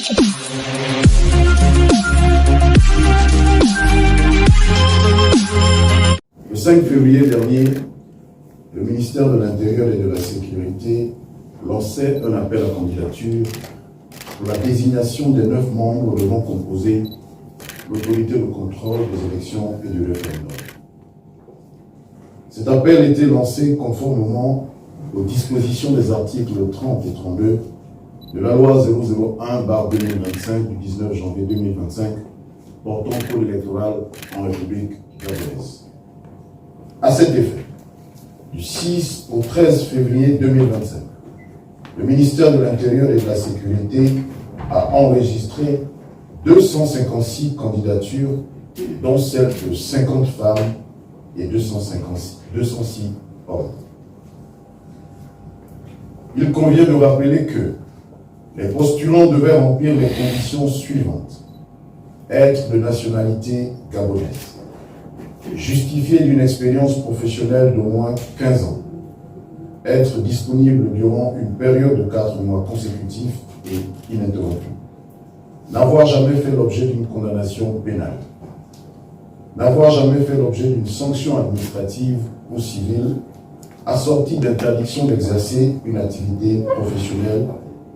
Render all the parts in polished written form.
Le 5 février dernier, le ministère de l'Intérieur et de la Sécurité lançait un appel à candidature pour la désignation des 9 membres devant composer l'autorité de contrôle des élections et du référendum. Cet appel était lancé conformément aux dispositions des articles 30 et 32 de la loi 001/2025 du 19 janvier 2025 portant code électoral en République gabonaise. À cet effet, du 6 au 13 février 2025, le ministère de l'Intérieur et de la Sécurité a enregistré 256 candidatures, dont celles de 50 femmes et 206 hommes. Il convient de rappeler que les postulants devaient remplir les conditions suivantes: être de nationalité gabonaise, justifier d'une expérience professionnelle d'au moins 15 ans, être disponible durant une période de 4 mois consécutifs et ininterrompus, n'avoir jamais fait l'objet d'une condamnation pénale, n'avoir jamais fait l'objet d'une sanction administrative ou civile assortie d'interdiction d'exercer une activité professionnelle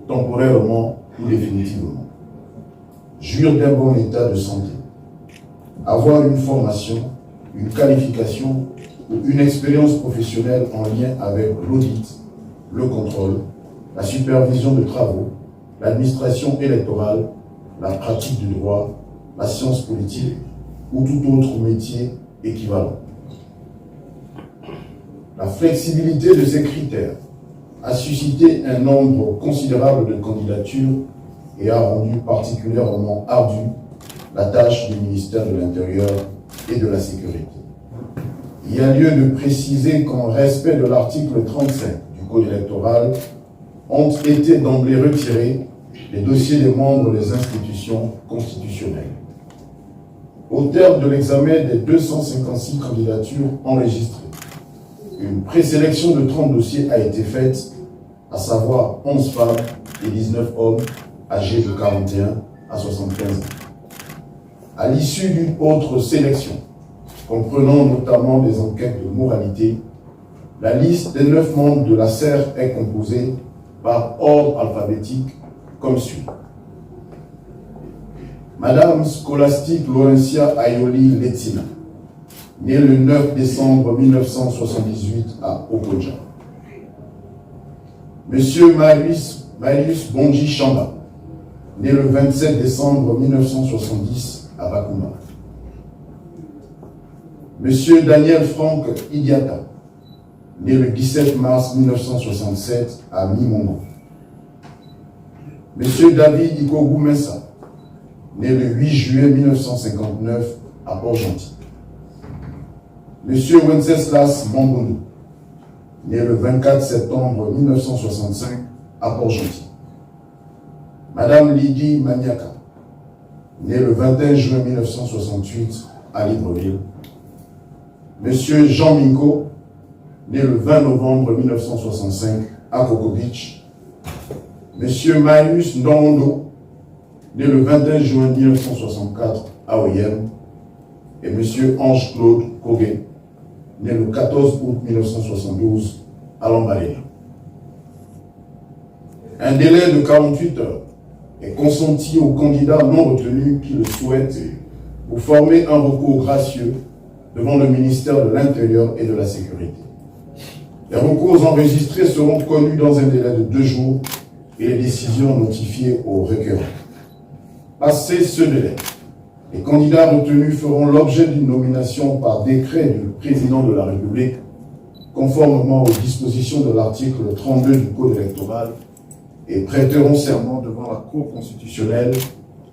temporairement ou définitivement, jouir d'un bon état de santé, avoir une formation, une qualification ou une expérience professionnelle en lien avec l'audit, le contrôle, la supervision de travaux, l'administration électorale, la pratique du droit, la science politique ou tout autre métier équivalent. La flexibilité de ces critères a suscité un nombre considérable de candidatures et a rendu particulièrement ardue la tâche du ministère de l'Intérieur et de la Sécurité. Il y a lieu de préciser qu'en respect de l'article 35 du Code électoral, ont été d'emblée retirés les dossiers des membres des institutions constitutionnelles. Au terme de l'examen des 256 candidatures enregistrées, une présélection de 30 dossiers a été faite, à savoir 11 femmes et 19 hommes âgés de 41 à 75 ans. À l'issue d'une autre sélection, comprenant notamment des enquêtes de moralité, la liste des 9 membres de la SER est composée par ordre alphabétique comme suit. Madame Scholastique Laurentia Ayoli Letina, née le 9 décembre 1978 à Okoja. Monsieur Marius Bonji Chamba, né le 27 décembre 1970 à Bakouma. Monsieur Daniel Franck Idiata, né le 17 mars 1967 à Mimongo. Monsieur David Ikogu Mensa, né le 8 juillet 1959 à Port-Gentil. Monsieur Wenceslas Mamboundou, né le 24 septembre 1965 à Port-Gentil. Madame Lydie Maniaka, née le 21 juin 1968 à Libreville. Monsieur Jean Minko, né le 20 novembre 1965 à Coco Beach. Monsieur Marius Ndondo, né le 21 juin 1964 à Oyem. Et Monsieur Ange-Claude Kogué, né le 14 août 1972 à Lambaréna. Un délai de 48 heures est consenti aux candidats non retenus qui le souhaitent pour former un recours gracieux devant le ministère de l'Intérieur et de la Sécurité. Les recours enregistrés seront connus dans un délai de 2 jours et les décisions notifiées aux requérants. Passé ce délai, les candidats retenus feront l'objet d'une nomination par décret du président de la République, conformément aux dispositions de l'article 32 du Code électoral, et prêteront serment devant la Cour constitutionnelle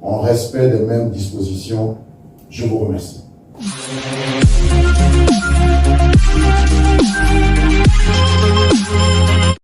en respect des mêmes dispositions. Je vous remercie.